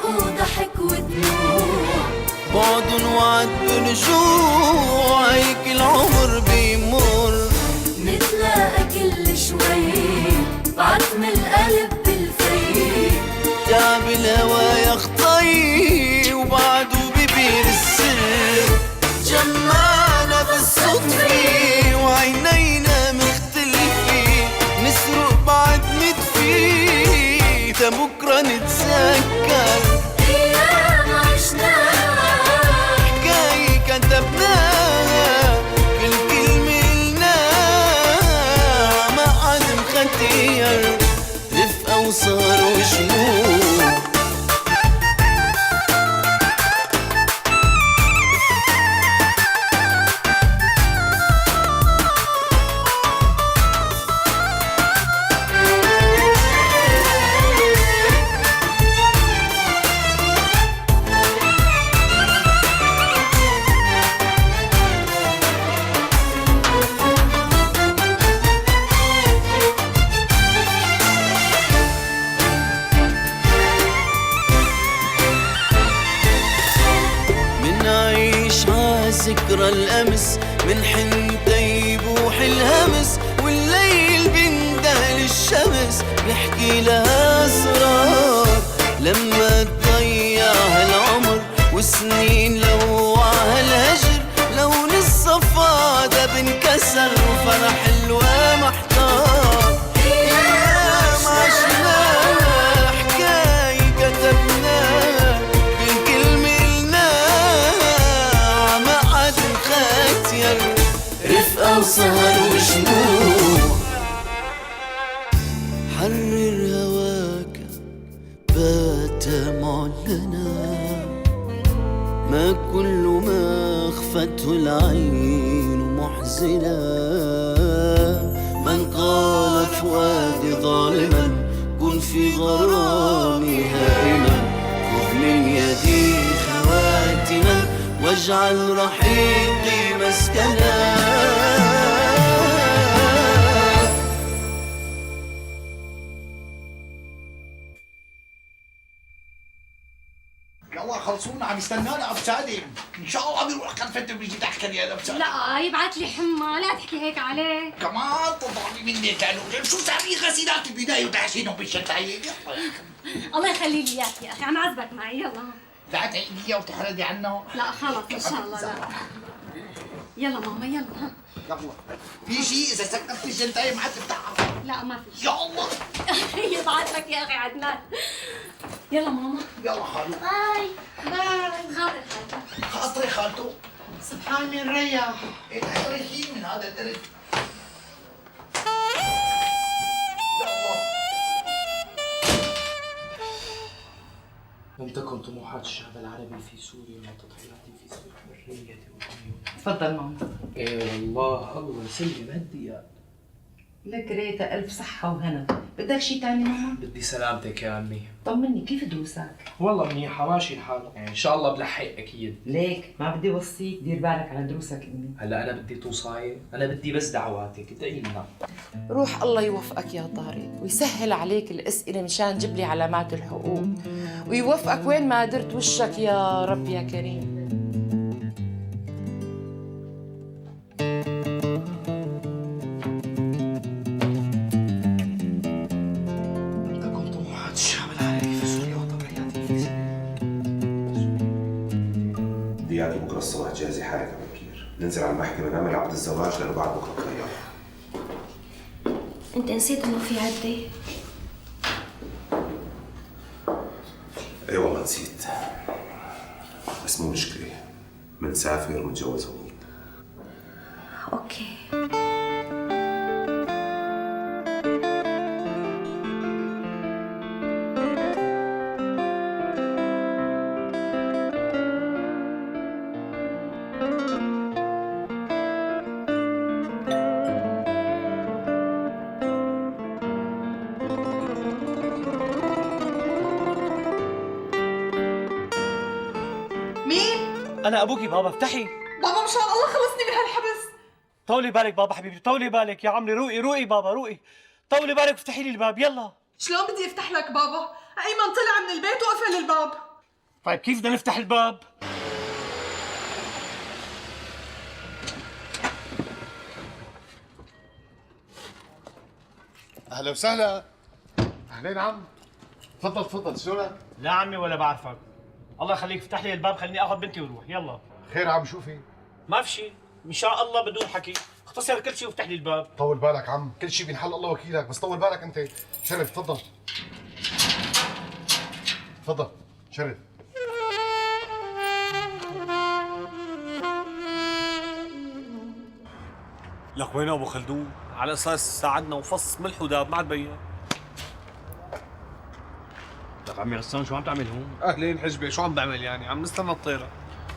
وضحك ودموع، بعد وعد برجوع، هيك العمر بيمر. نتلاقى كل شوي بعتم القلب بالفي، تعب الهوى يا خطي وبعده ببير السر. جمعنا بالصدفة وعينينا مختلفة، نسرق بعد ندفي تا بكرة نتذكر. أيام عشناها، حكاية كتبناها، كل كلمة قلناها ما حد مختير. رفقة وصار وشموع، ذكرى الأمس من حنتا يبوح الهمس، والليل بيندهل الشمس بيحكي لها أسرار. لما تضيع هالعمر وسنين لوعها الهجر، لون الصفا ده بنكسر وفرح الوا محتار. أيام عشناها، حكاية كتبناها، كل كلمة قلناها ما حد مختير. رفقة وسهر وشموع، حرر هواك بات معلنا، ما كل ما أخفته العين محزنا. من قال فؤادي ظالما كن في غرامي هائما، خذ من يدي خواتما واجعل رحيقي مسكنا. يلا خلصونا، عم يستنانا ابو سالم. ان شاء الله بيروح خلفته بيجي تحكي لي ابو سالم. لا يبعت لي حمى، لا تحكي هيك عليه. كمان تضربي مني كانوا شو صار لي غسيلات البدايه وتحشينهم بالشتايم. يلا يا اخي الله يخلي لي اياك يا اخي، عم عذبك معي. يلا لا تعيدي وتحردي عنه. لا خلص ان شاء الله. لا يلا ماما يلا. يلا في شيء اذا سكرت الشتايم ما تفتحها. لا ما في. يا الله يبعت لك يا اخي عدنان. يلا ماما. يلا خالو. باي باي. خاطر خاطري خالته. سبحان من ريح. القرشين من هذا القرش. يا الله لم تكن طموحات الشعب العربي في سوريا وتضحياته في سوريا برية وعيون. تفضل ماما. ايه والله الله يسلم هالدياب. لك ريتا ألف صحة وهنا. بدك شي تاني ماما؟ بدي سلامتك يا عمي. طمني كيف دروسك؟ والله منيحة ماشي الحال، يعني ان شاء الله بلحق اكيد. ليك ما بدي وصيك دير بالك على دروسك امي. هلا انا بدي توصاية، انا بدي بس دعواتك ادعي لنا. روح الله يوفقك يا طارق ويسهل عليك الأسئلة مشان جيب لي علامات الحقوق ويوفقك وين ما درت وشك يا رب يا كريم. لم تكن طموحات الشعب العربي في سوريا وتضحياته في سوريا. دياني بكره الصبح جهزي حالك بكير، ننزل على المحكمة نعمل عقد الزواج لأنه بعد بكره خيار. انت نسيت انه في عدة؟ اي والله نسيت، بس مو مشكلة، منسافر ونتجوز هونيك. اوكي. أنا أبوكي بابا، افتحي. بابا مشان الله خلصني من هالحبس. طولي بالك بابا حبيبي، طولي بالك يا عمي. روقي روقي بابا روقي. طولي بالك وافتحي لي الباب يلا. شلون بدي افتح لك بابا؟ ايمن طلع من البيت وقفل الباب. طيب كيف بدنا نفتح الباب؟ اهلا وسهلا. اهلين عم. تفضل تفضل، شلونك؟ لا عمي ولا بعرفك. الله يخليك افتح لي الباب، خليني اخذ بنتي وروح. يلا. خير عم، شو في؟ ما في شيء، ان شاء الله بدون حكي. اختصر كل شيء وافتح لي الباب. طول بالك عم، كل شيء بينحل الله وكيلك، بس طول بالك انت. شرف تفضل. تفضل شرف. لك وين ابو خلدون؟ على اساس ساعدنا وفص ملح وداب ما عاد بين. لك عمي غسان شو عم تعمل هون؟ اهلين حجبه، شو عم بعمل يعني؟ عم نستنى الطيره.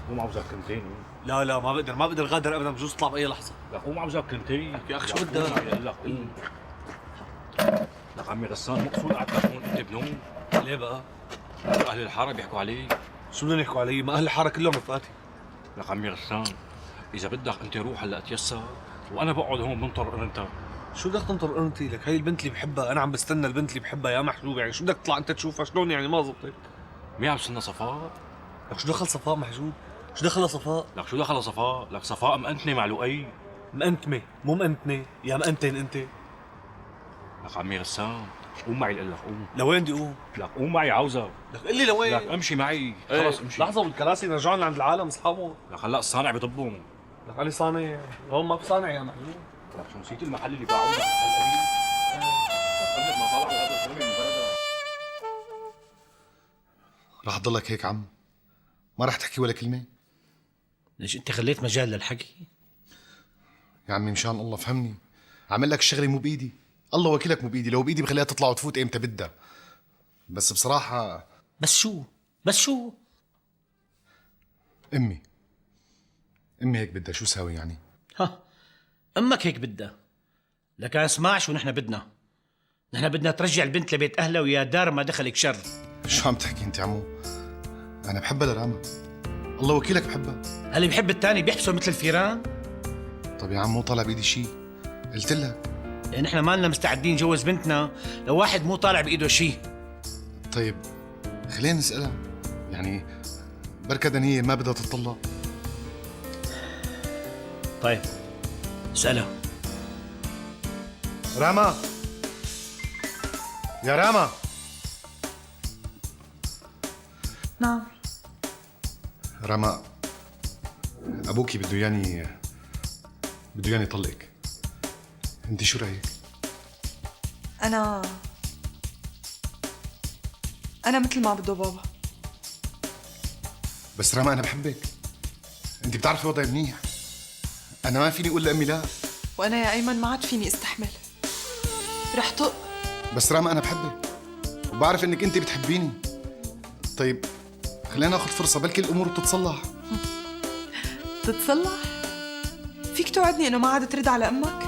قوم عاوزك كنتين. لا ما بقدر غادر ابدا، بجوز اطلع باي لحظه. لك قوم عاوزك كنتين. يا اخي شو بدك؟ لك قوم. لك عمي غسان مقصود قعدتك هون انت بنوم. ليه بقى؟ اهل الحاره بيحكوا عليك. شو بدهم يحكوا علي؟ ما اهل الحاره كلهم رفقاتي. لك عمي غسان اذا بدك انت روح هلا تيسر وانا بقعد هون بنطر انت. شو بدك تنطر قرنتي؟ لك هي البنت اللي بحبها، انا عم بستنى البنت اللي بحبها يا محجوب، يعني شو بدك تطلع انت تشوفها؟ شلون يعني ما زبطت؟ مين عم تستنى صفاء؟ لك شو دخل صفاء محجوب؟ شو دخل صفاء؟ لك شو دخل صفاء؟ لك صفاء مأنتنة مع لؤي. مأنتمة مو مأنتنة يا مأنتن انت. لك عمي غسان قوم معي لك قوم. لوين بدي اقوم؟ لك قوم معي عاوزك. لك قل لي لوين؟ لك امشي معي خلص امشي. لحظة والكراسي رجعوا عند العالم اصحابهم. لك هلا الصانع بيطبهم. لك علي صانع، هون ما في صانع يا محجوب. لك شو نسيت المحل اللي باعوه لك هالقريب؟ قبل ما طلعوا هذا الزلمه من بلده. رح تضلك هيك عم؟ ما رح تحكي ولا كلمة؟ ليش انت خليت مجال للحكي؟ يا عمي مشان الله فهمني، عامل لك الشغلة مو بإيدي، الله وكيلك مو بإيدي، لو بإيدي بخليها تطلع وتفوت ايمتى بدها. بس بصراحة بس شو؟ امي هيك بدها، شو ساوي يعني؟ ها امك هيك بدها. لك اسمع شو نحن بدنا ترجع البنت لبيت اهلها ويا دار ما دخلك شر. شو عم تحكي انت عمو؟ انا بحبها لراما، الله وكيلك بحبها. اللي بحب الثاني بيحبسه مثل الفيران. طب يا عم مو طالع بايدي شيء، قلت لك. يعني نحن ما لنا مستعدين نجوز بنتنا لو واحد مو طالع بايده شيء. طيب خلينا نسألها، يعني بركة هي ما بدها تطلق. طيب اسألها. راما، يا راما. نعم. راما، ابوكي بده ياني يطلقك، انت شو رايك؟ أنا مثل ما بده بابا. بس راما انا بحبك، انت بتعرفي وضعي منيح، انا ما فيني اقول لامي لا. وأنا يا أيمن ما عاد فيني استحمل، رح طق. بس راما انا بحبك وبعرف انك انت بتحبيني. طيب خلينا ناخذ فرصه، بلكي الامور بتتصلح. تتصلح؟ فيك توعدني إنه ما عاد ترد على أمك؟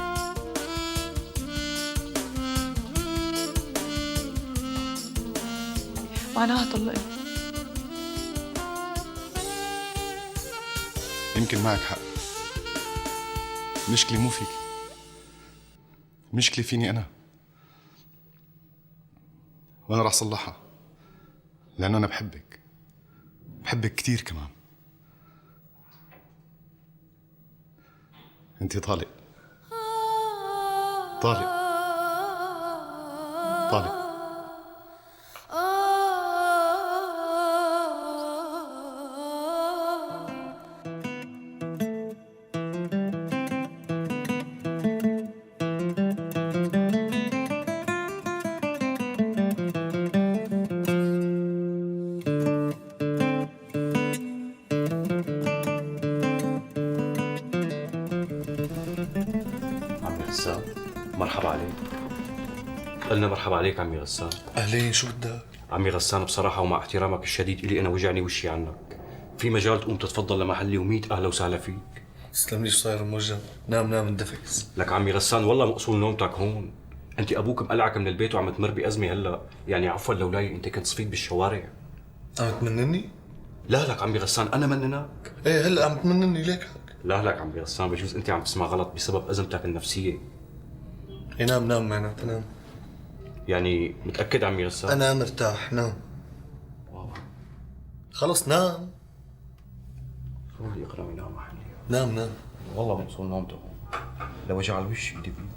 معناها طلقني. يمكن معك حق، المشكله مو فيك، المشكله فيني انا، وانا راح صلحها لانه انا بحبك كثير كمان. انت طالق. مرحبا عليك. قلنا مرحبا عليك عمي غسان. اهلين، شو بدك؟ عمي غسان بصراحة ومع احترامك الشديد إلي أنا وجعني وشي عنك، في مجال تقوم تتفضل لمحلي وميت أهلا وسهلا فيك. تسلم لي، شو صاير موجه؟ نام اندفكس. لك عمي غسان والله مقصول نومتك هون، أنت أبوك مقلعك من البيت وعم تمر بأزمة هلا، يعني عفوا لولاي أنت كنت صفيت بالشوارع. عم تمنني؟ لا لك عمي غسان أنا مننك. ايه هلا عم تمنني ليك هيك؟ لا لك عمي غسان بجوز أنت عم تسمع غلط بسبب أزمتك النفسية. ايه نام معناتها نام. يعني متأكد عمي غسان؟ أنا مرتاح، نام. خلص نام. صار لي اقرا ينام محلي. نام. والله مقصود نومته هون. لو وجع على الوش ايدي بيه.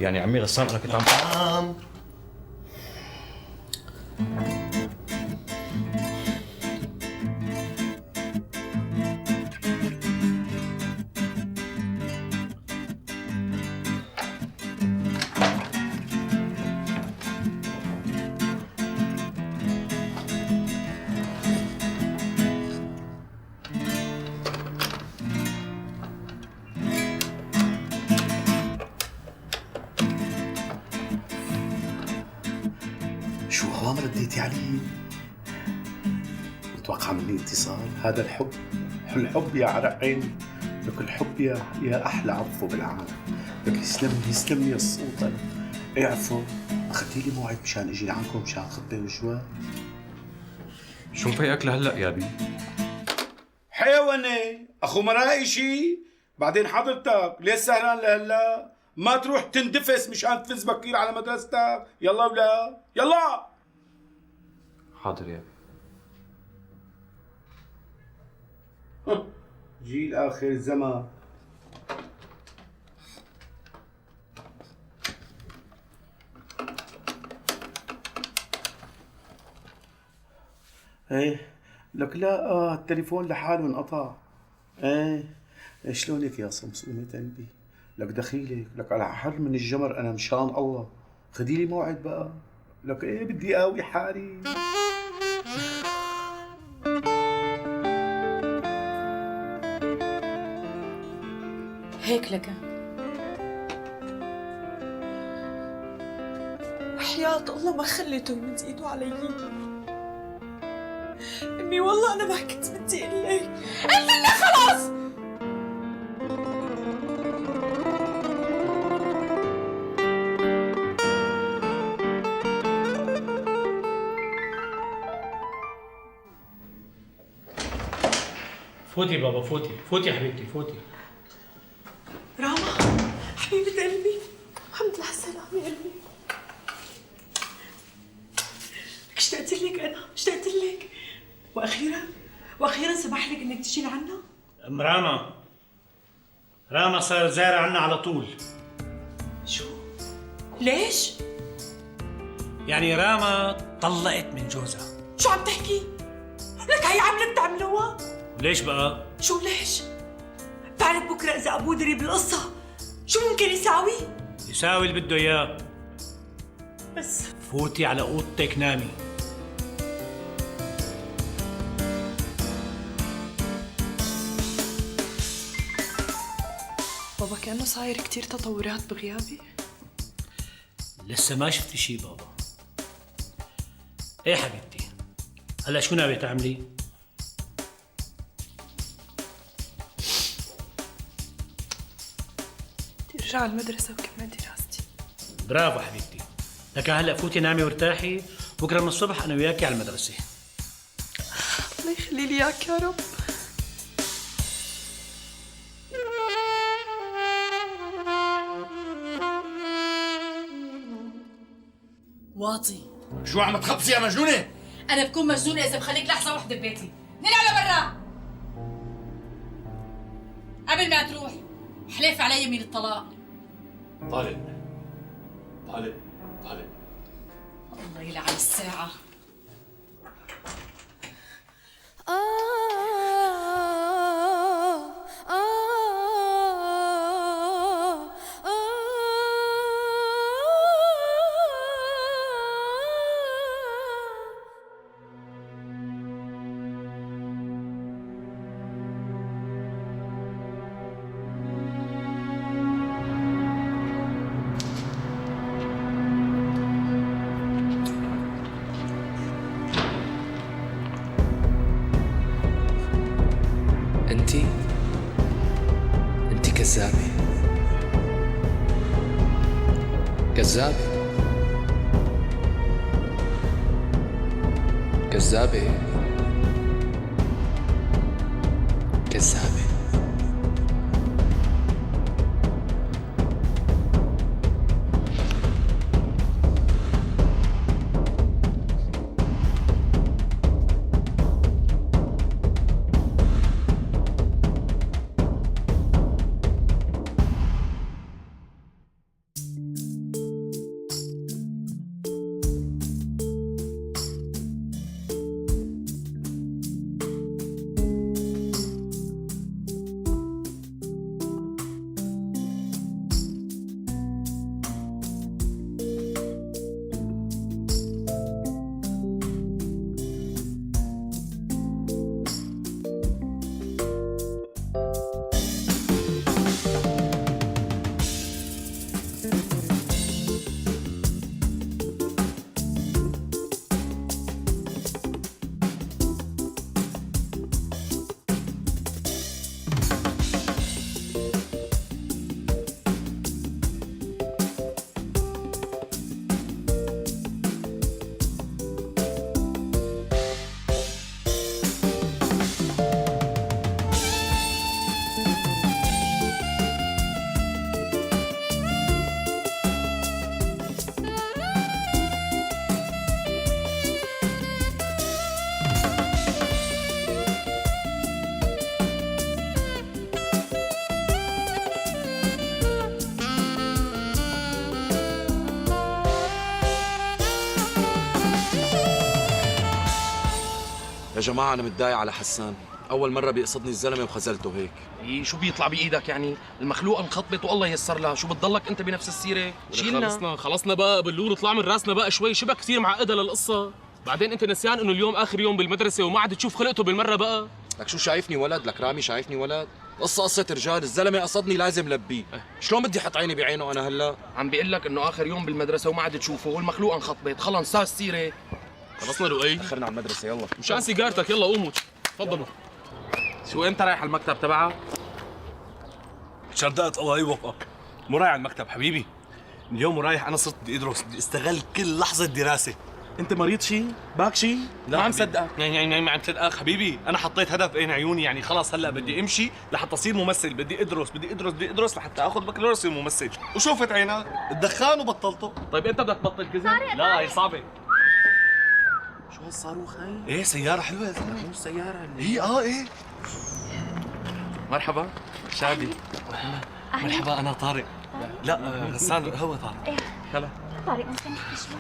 يعني عمي غسان انا كنت عم نام. شو هو ما رديتي علي؟ متوقع مني اتصال؟ هذا الحب الحب يا عرق عيني. لك الحب يا احلى عطف بالعالم. لك يسلم لي الصوت. انا اعرفوا اخذتي لي موعد مشان اجي لعندكم مشان خطبه وجواب. شو مفيقك لهلا يا بي؟ حيواني اخو مرائي شي. بعدين حضرتك ليش سهران لهلا؟ ما تروح تندفس مشان تفز بكير على مدرستك. يلا ولا يلا. حاضر يا بي. جيل اخر الزمان. ايه لك لا التليفون لحاله انقطع. ايه شلونك يا صمصومة قلبي؟ لك دخيلك لك على حر من الجمر انا مشان الله. خدي لي موعد بقى. لك ايه بدي اقوي حالي. هيك لك وحياة الله ما خليته يمد ايده علي. امي والله انا ما كنت بدي اقول لك. قلت لك خلاص. فوتي بابا، فوتي يا حبيبتي، فوتي. راما حبيبة قلبي، الحمد لله على السلامة يا قلبي. لك اشتقت لك أنا، وأخيرا سمح لك إنك تجي لعنا. أم راما صار زارع عنا على طول. شو؟ ليش؟ يعني راما طلقت من جوزها. شو عم تحكي؟ لك هي عملت تعملوها؟ ليش بقى؟ شو ليش؟ بتعرف بكره إذا أبوه دري بالقصة شو ممكن يساوي؟ يساوي اللي بده إياه. بس فوتي على أوضتك نامي. بابا كأنه صاير كتير تطورات بغيابي. لسه ما شفتي شي بابا. ايه حبيبتي، هلا شو ناوية تعملي؟ بدي ارجع على المدرسة وكمل دراستي. برافو حبيبتي. لك هلا فوتي نامي وارتاحي، بكره من الصبح انا وياكي على المدرسة. الله يخلي لي اياك يا رب. واطي. شو عم تخبصي يا مجنونه؟ انا بكون مجنونه اذا بخليك لحظه وحده ببيتي. نلعب لبرا قبل ما تروح. حلف علي يمين الطلاق. طالب الله يلعن الساعه. انتي كذابة كذابة. يا جماعة أنا متضايق على حسان، أول مرة بيقصدني الزلمة وخذلته هيك. إيه شو بيطلع بإيدك يعني؟ المخلوقة انخطبت والله ييسر لها، شو بتضلك أنت بنفس السيرة؟ شيلنا. خلصنا بقى بلور، اطلع من راسنا بقى شوي، شبك كثير معقدة للقصة. بعدين أنت نسيان إنه اليوم آخر يوم بالمدرسة وما عاد تشوف خلقته بالمرة بقى. لك شو شايفني ولد؟ لك رامي شايفني ولد؟ قصة رجال، الزلمة قصدني لازم لبيه، شلون بدي احط عيني بعينه أنا هلا؟ عم بيقول لك إنه آخر يوم بالمدرسة وما عاد تشوفه والمخلوقة انخطبت، خلص صار السيرة. خلصنا لؤي؟ دخلنا على المدرسة يلا. مشان سيجارتك يلا قوموا تفضلوا. شو امتى رايح على المكتب تبعها؟ شردقت الله يوفقك. مو رايح على المكتب حبيبي. اليوم رايح انا صرت بدي ادرس، بدي استغل كل لحظة دراسة. انت مريض شيء؟ باك شيء؟ لا ما عم صدقك. يعني ما عم صدقك حبيبي، انا حطيت هدف بين عيوني، يعني خلاص هلا بدي امشي لحتى اصير ممثل، بدي ادرس لحتى اخذ بكالوريوس اصير ممثل. وشوفت عينك الدخان وبطلته. طيب امتى بدك تبطل كذب؟ لا هي صعبة. شو هالصاروخ هاي؟ ايه سيارة حلوة يا زلمة. مو السيارة اللي هي ايه. مرحبا شادي. مرحبا انا طارق. لا غسان هو طارق. ايه هلا طارق ممكن نحكي شوي؟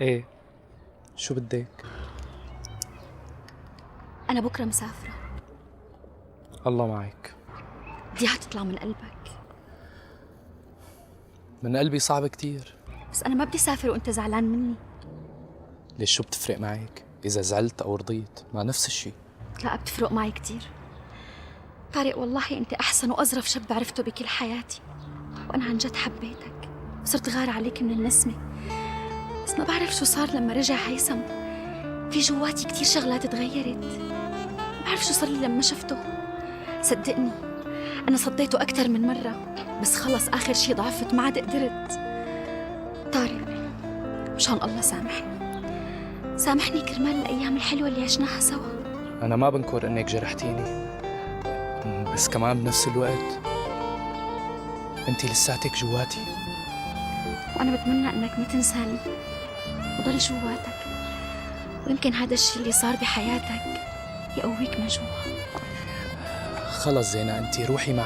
ايه شو بدك؟ أنا بكرة مسافرة. الله معك. بدي تطلع من قلبك. من قلبي صعب كتير. بس أنا ما بدي سافر وأنت زعلان مني. ليش شو بتفرق معك؟ إذا زعلت أو رضيت ما نفس الشيء. لا بتفرق معي كتير طارق، والله أنت أحسن وأظرف شاب عرفته بكل حياتي، وأنا عن جد حبيتك، صرت غار عليك من النسمة. بس ما بعرف شو صار لما رجع هيثم، في جواتي كتير شغلات تغيرت. ما بعرف شو صار لي لما شفته. صدقني أنا صديته أكثر من مرة، بس خلص آخر شي ضعفت ما عاد قدرت. طارق مشان الله سامحني كرمال الأيام الحلوة اللي عشناها سوا. أنا ما بنكر إنك جرحتيني، بس كمان بنفس الوقت أنتي لساتك جواتي، وأنا بتمنى إنك ما تنساني وضل جواتك، ويمكن هذا الشيء اللي صار بحياتك يقويك من جوا. خلص زينة، أنتي روحي مع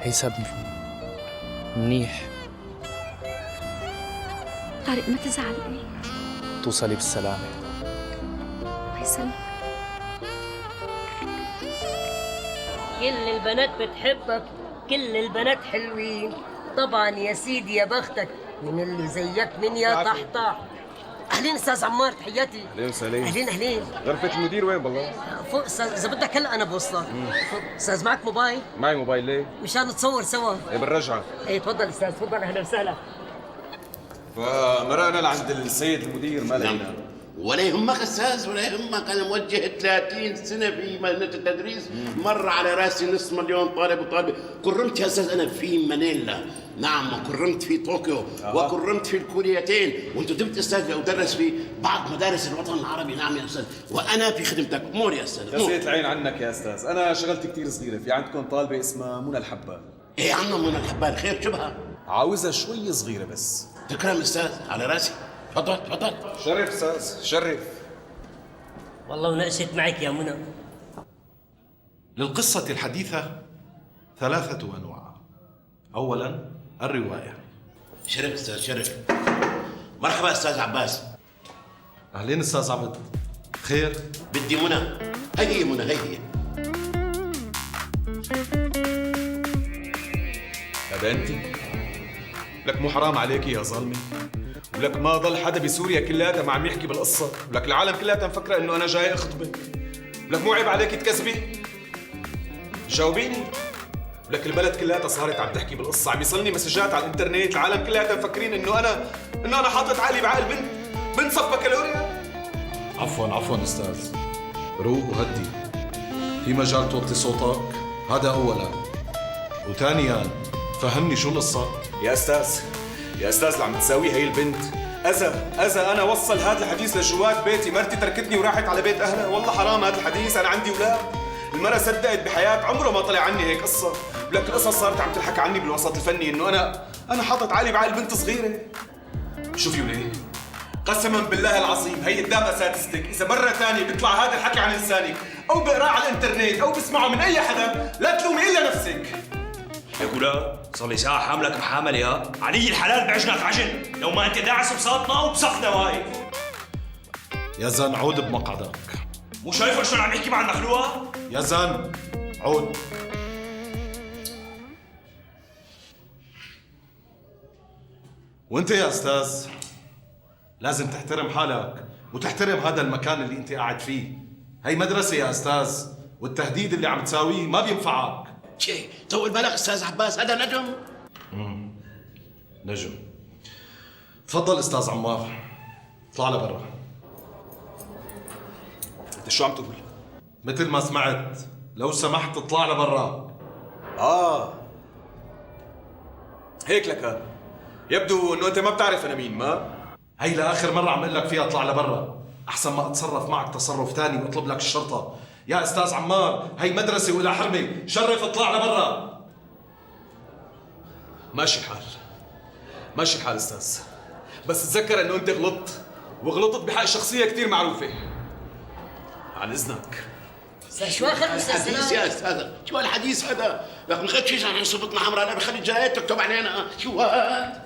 هيثم منيح. طارق ما تزعل. إيه توصلي بالسلامة. الله يسلمك. كل البنات بتحبك، كل البنات حلوين طبعا يا سيدي، يا بختك من اللي زيك من يا طحطح. اهلين استاذ عمار، تحياتي. اهلين وسهلين. اهلين. غرفة المدير وين بالله؟ فوق استاذ، اذا بدك هلا انا بوصلك. استاذ معك موبايل؟ معي موبايل. ليه؟ مشان نتصور سوا. ايه بالرجعة. ايه تفضل استاذ، تفضل. اهلا وسهلا. فمرقنا لعند السيد المدير ما لقينا. ولا يهمك استاذ ولا يهمك، انا موجه 30 سنه في مهنه التدريس، مر على راسي نص مليون طالب وطالبه. كرمت يا استاذ انا في مانيلا، نعم، وكرمت في طوكيو، وكرمت في الكوريتين، وانت دمت استاذ ادرس في بعض مدارس الوطن العربي. نعم يا استاذ، وانا في خدمتك. امور يا استاذ. يا سيد العين عنك يا استاذ، انا شغلتي كثير صغيره. في عندكم طالبه اسمها منى الحبال. ايه يا عم منى الحبال، خير شبهها؟ عاوزها شوي صغيره بس. تكرم استاذ، على راسي. تفضل. شرف استاذ شرف. والله ونقشت معك يا منى. للقصة الحديثة 3 أنواع. أولا الرواية. شرف استاذ شرف. مرحبا استاذ عباس. أهلين استاذ عبد. خير؟ بدي منى. هي منى هي. هذا انت؟ لك مو حرام عليك يا ظالمه؟ ولك ما ضل حدا بسوريا كلياتها ما عم يحكي بالقصه، ولك العالم كلياتها مفكره انه انا جاي اخطبك. ولك مو عيب عليك تكذبي؟ جاوبيني. ولك البلد كلياتها صارت عم تحكي بالقصه، عم يصلني مسجات على الانترنت، العالم كلياتها مفكرين انه انا حاطط عقلي بعقل بنت صف بكالوريا. عفوا استاذ، روق وهدي، في مجال توطي صوتك، هذا اولا. وثانيا فهمني شو القصه. يا استاذ اللي عم تساويه هي البنت اذا انا وصل هذا الحديث لجوات بيتي، مرتي تركتني وراحت على بيت اهلها. والله حرام هذا الحديث، انا عندي اولاد. المرأة صدقت بحياة عمره ما طلع عني هيك قصة. ولك القصص صارت عم تلحق عني بالوسط الفني انه انا حاطط عقلي بعقل بنت صغيرة. شوفي وليه، قسما بالله العظيم هي قدام اساتذتك، اذا مرة ثانية بيطلع هذا الحكي عن لسانك او بقراه على الانترنت او بسمعه من اي حدا، لا تلومي الا نفسك. لك ولا صار لي ساعة حاملك محاملة يا علي الحلال بعجنك عجن، لو ما انت داعس بساطنا وبسقنا واقف. يا زن عود بمقعدك. مو شايفه شلون عم يحكي مع المخلوقة؟ يا زن عود. وانت يا استاذ لازم تحترم حالك وتحترم هذا المكان اللي انت قاعد فيه. هي مدرسة يا استاذ، والتهديد اللي عم تساويه ما بينفعك. شي طول بالك استاذ عباس، هذا نجم. نجم. تفضل استاذ عمار، اطلع لبرا. انت شو عم تقول؟ مثل ما سمعت، لو سمحت اطلع لبرا. هيك لك يبدو انه انت ما بتعرف انا مين. ما هي لاخر مرة عم اقول لك فيها اطلع لبرا، احسن ما اتصرف معك تصرف ثاني واطلب لك الشرطة. يا استاذ عمار هي مدرسة ولا حرمة، شرف اطلع لبرا. ماشي الحال، ماشي الحال استاذ، بس تذكر انه انت غلطت، وغلطت بحق شخصية كثير معروفة. عن اذنك. شو اخر الحديث يا استاذ؟ شو الحديث هذا؟ لك ما خدش عن صفتنا حمراء، انا بخلي الجرايد تكتب علينا. شو هاد؟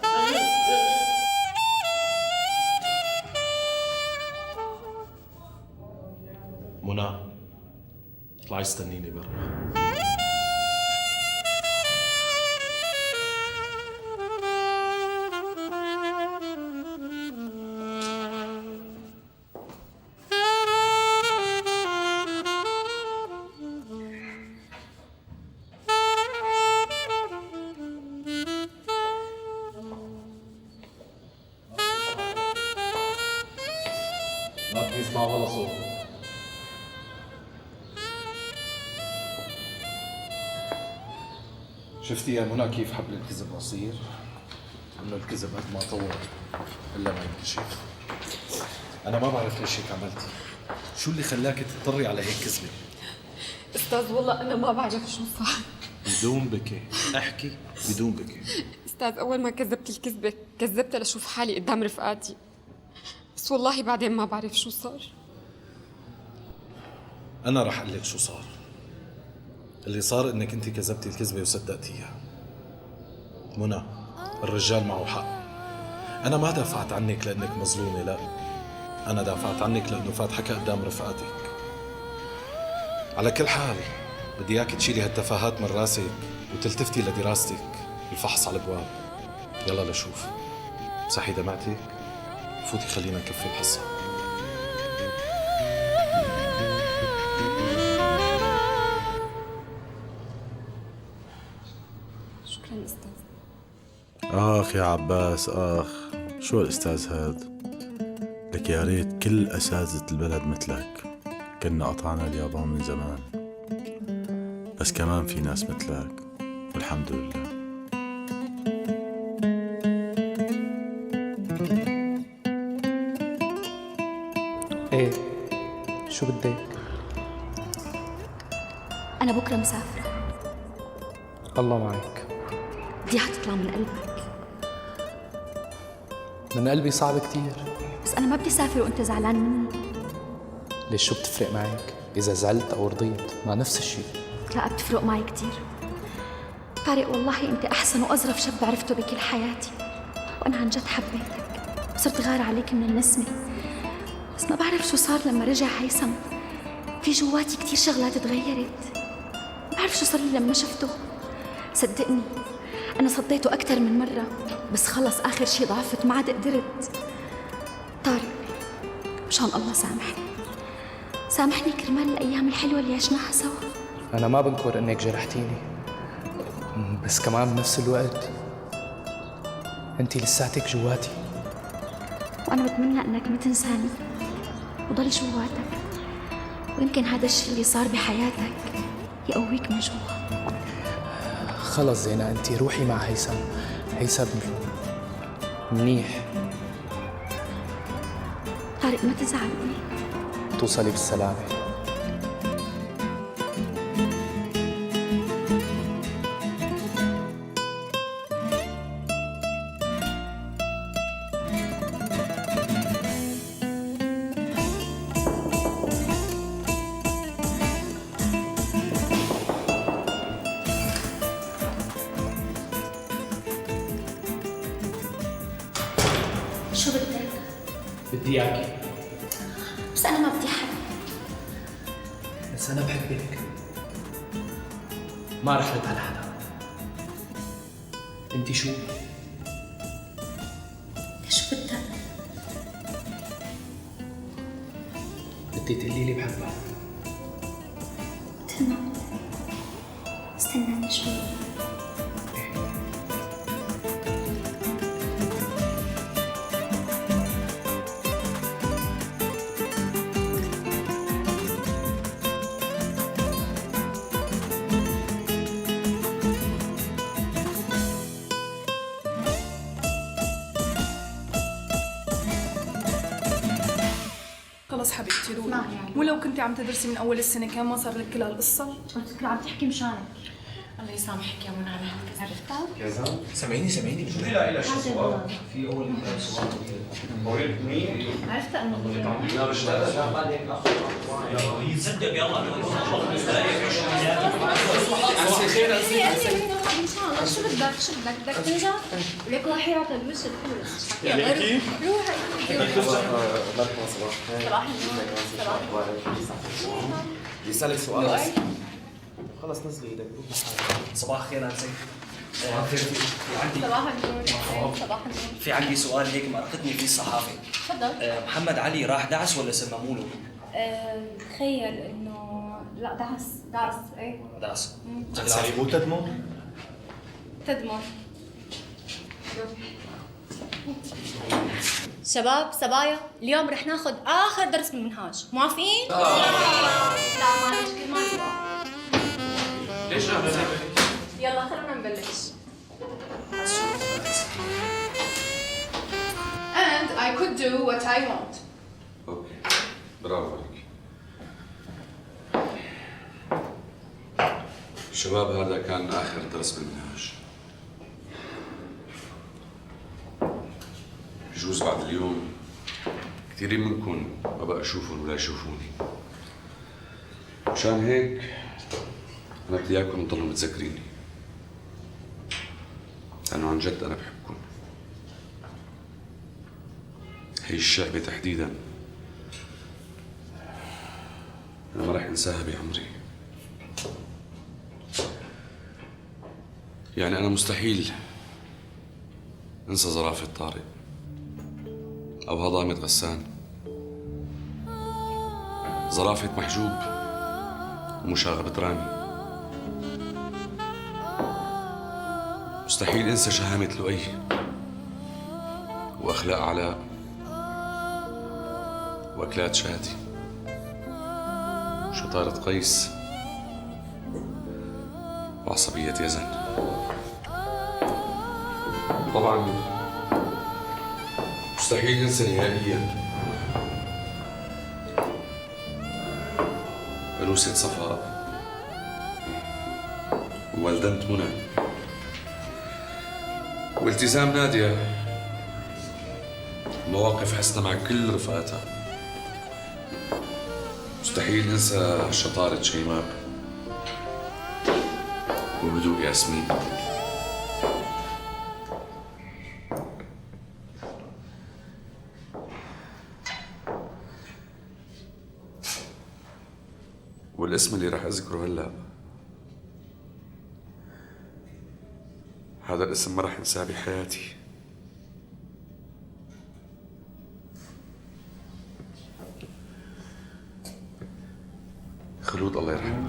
منى اطلعي استنيني برا. ما بيسمع ولا صوت. شفتي يا منى كيف حبل الكذب قصير؟ انه الكذب قد ما طول الا ما ينكشف. انا ما بعرف ليش هيك عملتي، شو اللي خلاك تضطري على هيك كذبه؟ استاذ والله انا ما بعرف شو صار. بدون بكي، احكي بدون بكي. استاذ اول ما كذبت الكذبه كذبتها لشوف حالي قدام رفقاتي، بس والله بعدين ما بعرف شو صار. انا رح اقول لك شو صار. اللي صار انك انت كذبتي الكذبه وصدقتيها. منى الرجال معه حق. انا ما دافعت عنك لانك مظلومه، لا، انا دافعت عنك لانه فات حكى قدام رفقاتك. على كل حال بدي اياك تشيلي هالتفاهات من راسك وتلتفتي لدراستك، الفحص على الابواب. يلا لشوف، امسحي دمعتك، فوتي خلينا نكفي الحصه. شكرا استاذ. آخ يا عباس آخ، شو الأستاذ هاد؟ لك يا ريت كل أساتذة البلد مثلك، كنا قطعنا اليابان من زمان، بس كمان في ناس مثلك والحمد لله. ايه شو بدك؟ أنا بكرة مسافرة. الله معك. بدي تطلع من قلبك. من قلبي صعب كتير. بس أنا ما بدي سافر وأنت زعلان مني. ليش شو بتفرق معك؟ إذا زعلت أو رضيت ما نفس الشيء. لا بتفرق معي كتير. طارق والله أنت أحسن وأظرف شاب عرفته بكل حياتي، وأنا عن جد حبيتك وصرت غار عليك من النسمة. بس ما بعرف شو صار لما رجع هيثم، في جواتي كتير شغلات تغيرت. ما بعرف شو صار لي لما شفته. صدقني أنا صديته أكثر من مرة، بس خلص آخر شي ضعفت ما عاد قدرت. طارق مشان الله سامحني، سامحني كرمال الأيام الحلوة اللي عشناها سوا. أنا ما بنكر إنك جرحتيني، بس كمان بنفس الوقت أنت لساتك جواتي. وأنا بتمنى إنك ما تنساني وضل جواتك، ويمكن هذا الشيء اللي صار بحياتك يقويك من جوا. خلص زينة، أنت روحي مع هيثم. هيثم منيح. طارق ما تزعلني. توصلي بالسلامة. شو بدك؟ بدي اياكي. بس أنا ما بدي حدا. بس انا بحبك. ما رح رد على حدا. انت شو؟ شو بدك؟ بدي تقولي لي بحبها. تمام. استناني شوي. خلص حبيبتي روحي. مو لو كنتي عم تدرسي من اول السنه كان ما صار لك كل هالقصه؟ كنت عم تحكي مشانك. الله يسامحك يا منى على هالكذا. عرفتها؟ يا زلمه سامعيني شو لا سؤال؟ في اول سؤال طويل مين؟ عرفتها انه لا مش يتصدق يلا شو بدك تنجح؟ ليك روحي على الوش الفلوس. يعني كيف؟ روحي. مرحبا صباح الخير. صباح النور. بدي اسالك سؤال. خلص نزلي ايدك. صباح الخير انسي. صباح النور. صباح النور. في عندي سؤال هيك مأرقتني فيه الصحافه. تفضل. محمد علي راح دعس ولا سمموا له؟ تخيل انه لا دعس ايه دعس. يعني مو تدمر؟ تدمر. شباب صبايا اليوم رح ناخذ اخر درس بالمنهاج، موافقين؟ لا معلش كل ما تبقى. ليش يلا خلونا نبلش. And I could do what I want. اوكي برافو عليك. شباب هذا كان آخر درس بالمنهاج. بجوز بعد اليوم كثيرين منكم ما بقى أشوفهم ولا يشوفوني. مشان هيك أنا بدي إياكم تضلوا متذكريني، لأنه عن جد أنا بحبكم. هي الشعبة تحديداً أنا ما رح أنساها بعمري. يعني أنا مستحيل أنسى زرافة طارق أو هضامة غسان، زرافة محجوب ومشاغبة رامي. مستحيل أنسى شهامة لؤي وأخلاق علاء وأكلات شادي وشطارة قيس وعصبية يزن. طبعا مستحيل انسى نهائيا أنوسة صفاء ووالدنت منى والتزام نادية، مواقف حسنة مع كل رفقاتها. مستحيل انسى شطارة شيماء وهدوء ياسمين. والاسم اللي راح اذكره هلا هذا الاسم ما راح انساه بحياتي. خلود الله يرحمه.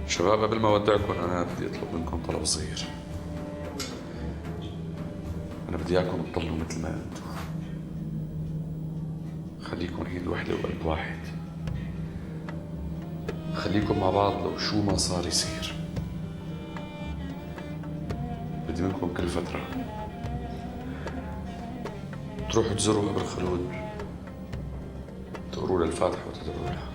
شباب قبل ما اودعكم انا بدي اطلب منكم طلب صغير. بدي اياكم تضلوا مثل ما انتم. خليكم ايد وحده وقلب واحد. خليكم مع بعض لو شو ما صار يصير. بدي منكم كل فترة تروحوا تزوروا قبر خلود، تقروا له الفاتحة وتدعوا لها.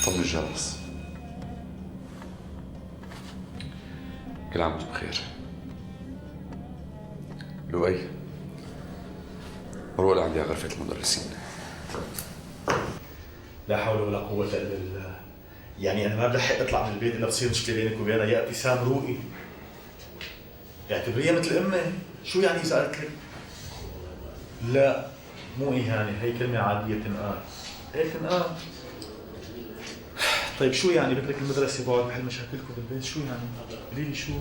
طل الجرس. كل عام وانتم بخير. لؤي روح لعندي على غرفة المدرسين. لا حول ولا قوة إلا بالله. يعني أنا ما بلحق أطلع من البيت إلا بتصير مشكلة بينك وبينها. يا ابتسام روقي، اعتبريها مثل أمي. شو يعني إذا قالت لك؟ لا مو إهانة، هي كلمة عادية تنقال. إيه تنقال. طيب شو يعني بترك المدرسة بقعد بحل مشاكلكم بالبيت؟ شو يعني؟ قولي لي شو؟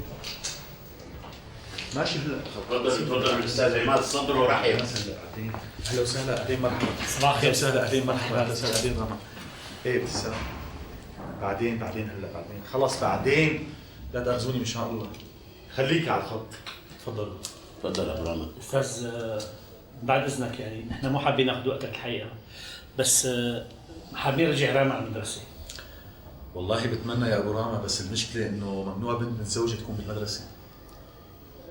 ماشي هلا. تفضل الاستاذ عماد، صدره رحيم. اهلا وسهلا، اهلين مرحبا. صباح الخير. وسهلا، اهلين مرحبا. اهلا وسهلا، اهلين رنا. ايه ابتسام. بعدين هلا بعدين. خلص بعدين. لا تأخذوني ان شاء الله. خليك على الخط. تفضلوا. تفضل ابو رنا. استاذ بعد اذنك، يعني نحن مو حابين ناخذ وقتك الحقيقه، بس حابين نرجع راما على المدرسه. والله بتمنى يا ابو راما، بس المشكله انه ممنوع بنت متزوجه تكون بالمدرسه.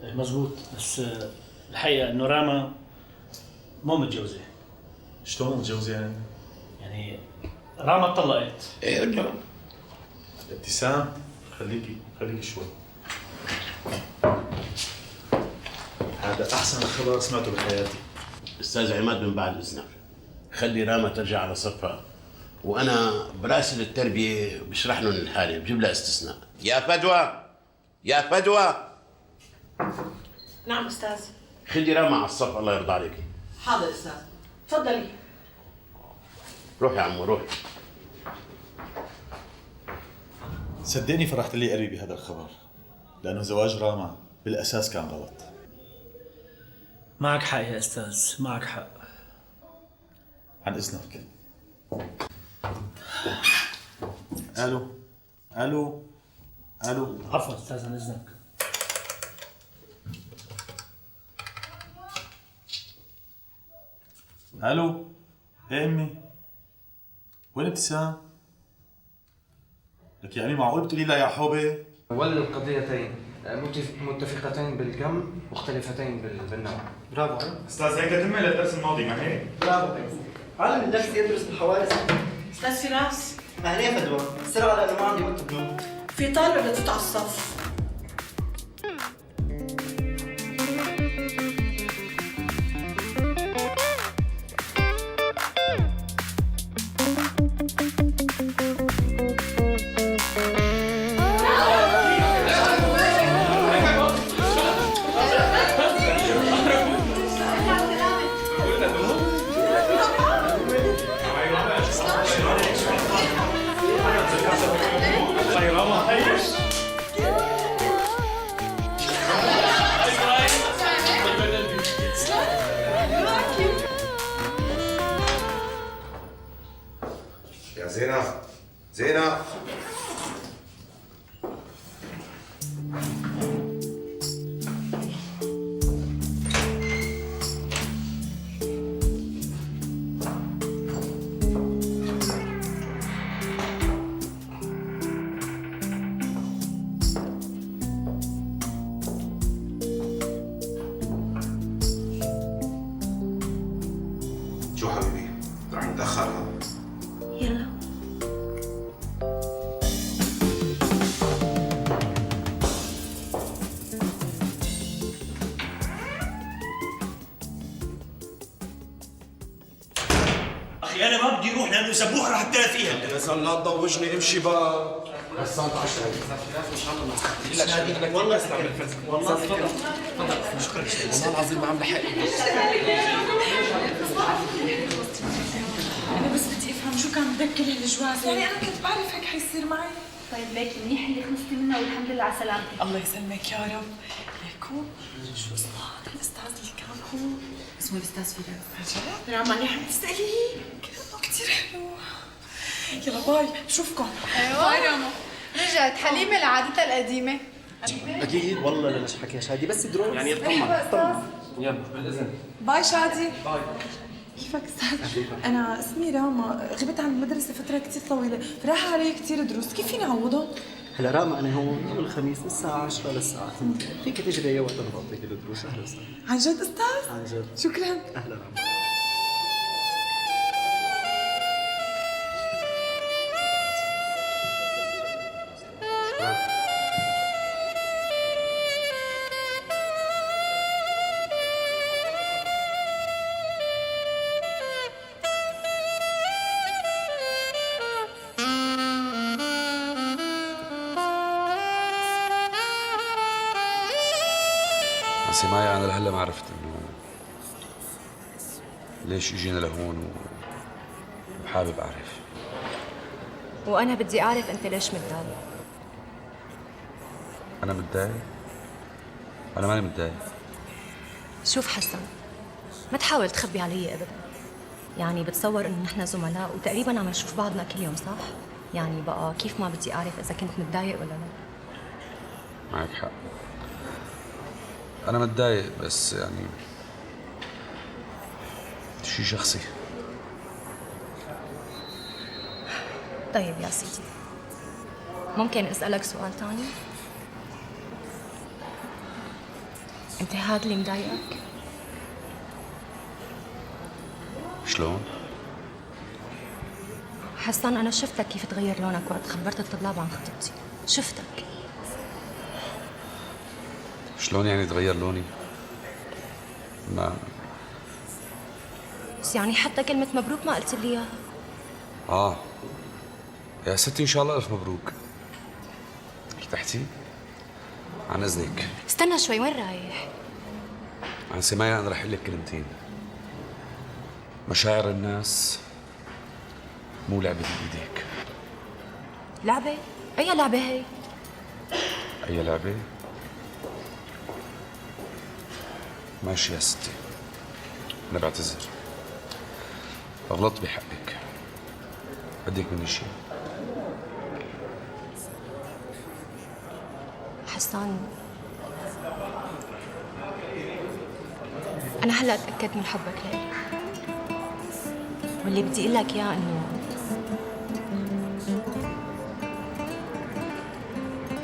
مزبوط، بس الحقيقه انه راما مو متجوزه. شلون مو متجوزه يعني؟ يعني راما طلقت. ايه رجع. ابتسام خليكي شوي. هذا احسن خبر سمعته بحياتي. استاذ عماد من بعد اذنك خلي راما ترجع على صفها، وانا براسل التربيه بشرح لهم الحاله، بجيب لها استثناء. يا فدوى، يا فدوى. نعم استاذ. خلي راما على الصف الله يرضى عليكي. حاضر استاذ، تفضلي. روح يا عمو روح. صدقني فرحت لي قلبي بهذا الخبر، لانه زواج راما بالاساس كان غلط. معك حق يا استاذ، معك حق. عن اذنك. الو الو الو. عفوا استاذ، عن اذنك. الو. ايه امي، وين ابتسام؟ لك يعني معقول بتقولي لا يا حوبه؟ ولا القضيتين متفقتين بالكم، مختلفتين بالنوع. برافو. استاذ هيك تمت الدرس الماضي ما هيك؟ برافو. عالم الدرس يدرس بالحوادث. استاذ فراس. اهلا يا فدوى، بسرعه لانه ما عندي وقت بنوم. في طالبه بدها تطلع الصف. يا زينب، زينب. شو حبيبي؟ رح نتأخر ها؟ يلا. اخي انا ما بدي اروح لانه سبوح رح ابتلى فيها. يا زلمه لا تضوجني، امشي بقى. بس صارت 10 والله يسلم الفزق. والله تفضل شكرا. والله العظيم ما عم لحق. انا بس بدي افهم شو كان بدك كل هالجواز؟ يعني انا كنت بعرف هيك حيصير معي. طيب ليك منيح اللي خلصتي منها والحمد لله على سلامتك. الله يسلمك يا رب. ليكو شو اسمه هذا الاستاذ اللي كان هو؟ اسمه الاستاذ فراس. جد؟ نعم ماني عم تسالي؟ كانه كثير حلو. يلا باي، بشوفكم. ايوه رنا، رجعت حليمه لعادتها القديمه. اكيد والله ليش حكي يا شادي بس دروس يعني اطمن. يلا بالاذن. باي شادي. باي. كيفك استاذ؟ انا اسمي راما، غبت عن المدرسه فتره كثير طويله، راح علي كثير دروس، كيف فيني اعوضهم؟ هلا راما انا هون يوم الخميس من الساعه 10 للساعه 2 فيك تجري اي وقت نغطيك الدروس. اهلا وسهلا. عن جد استاذ؟ عن جد. شكرا. اهلا راما. سماية أنا لهلا ما عرفت إنه ليش إجينا لهون وحابب أعرف. وأنا بدي أعرف أنت ليش متضايق. أنا متضايق؟ أنا ماني متضايق. شوف حسن، ما تحاول تخبي علي أبدا. يعني بتصور إنه نحن زملاء وتقريبا عم نشوف بعضنا كل يوم، صح؟ يعني بقى كيف ما بدي أعرف إذا كنت متضايق ولا لا. معك حق، أنا متضايق بس يعني شي شخصي. طيب يا سيدي، ممكن أسألك سؤال تاني؟ أنت هاد اللي مضايقك؟ شلون؟ حسن أنا شفتك كيف تغير لونك وقت خبرت الطلاب عن خطبتي، شفتك. شلون يعني تغير لوني؟ ما بس يعني حتى كلمة مبروك ما قلت لي إياها. يا ستي إن شاء الله ألف مبروك. ارتحتي؟ عن إذنك. استنى شوي، وين رايح؟ عن سماية أنا رح أقول لك كلمتين. مشاعر الناس مو لعبة بإيديك. لعبة؟ أي لعبة هي؟ أي لعبة؟ ماشي يا ستي، أنا بعتذر، غلطت بحقك. بدك مني شيء؟ حسان، أنا هلا أتأكد من حبك لي، واللي بدي أقول لك إياه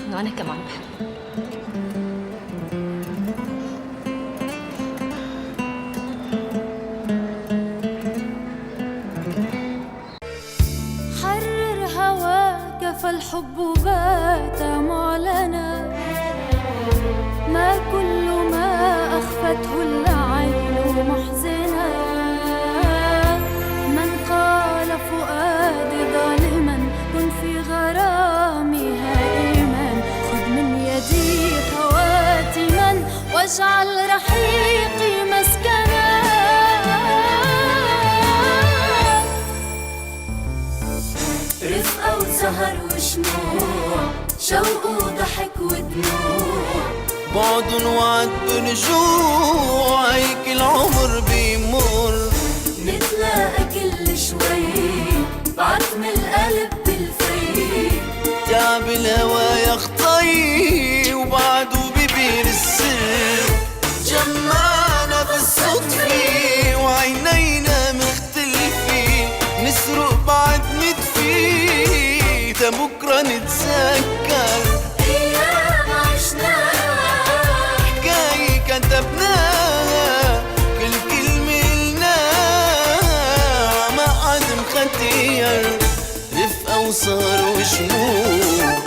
إنه أنا كمان بحبك. فالحب بات معلنا، ما كل ما أخفته العين محزنا. من قال فؤادي ظالما كن في غرامي هائما، خذ من يدي خواتما واجعل رحيقي مسكنا. رفقة وسهر وشموع، شوق وضحك ودموع، بعد وعد برجوع، هيك العمر بيمر. نتلاقى كل شوي بعتم القلب بالفي، تعب الهوى يخطي وبعده ببير السر. جمعنا بالصدفة وعينينا مختلفة، نسرق بعد مدفي تا بكرة نتذكر. أيام عشناها، حكاية كتبناها، كل كلمة قلناها، ما حد مختير. رفقة وصار وشموع،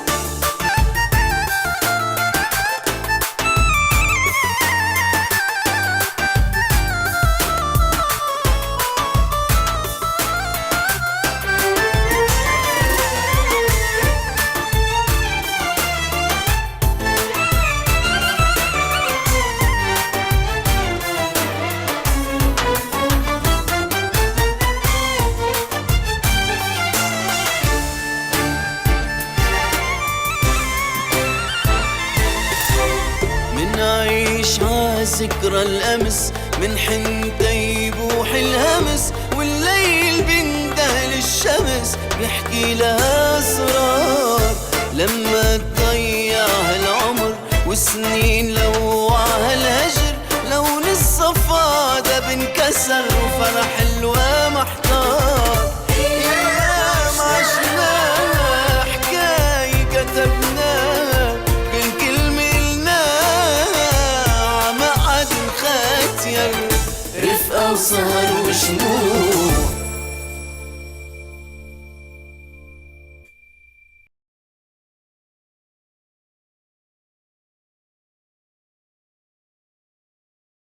ذكرى الأمس من حنتا يبوح الهمس، والليل بيندهل الشمس بيحكي لها أسرار. لما تضيع هالعمر وسنين لو عالهجر لون الصفا ده بنكسر وفرح الوا محتار. ايام عشناها حكاية كتبناها كل كلمة قلناها عمقعد مختير رفقة وسهر وشموع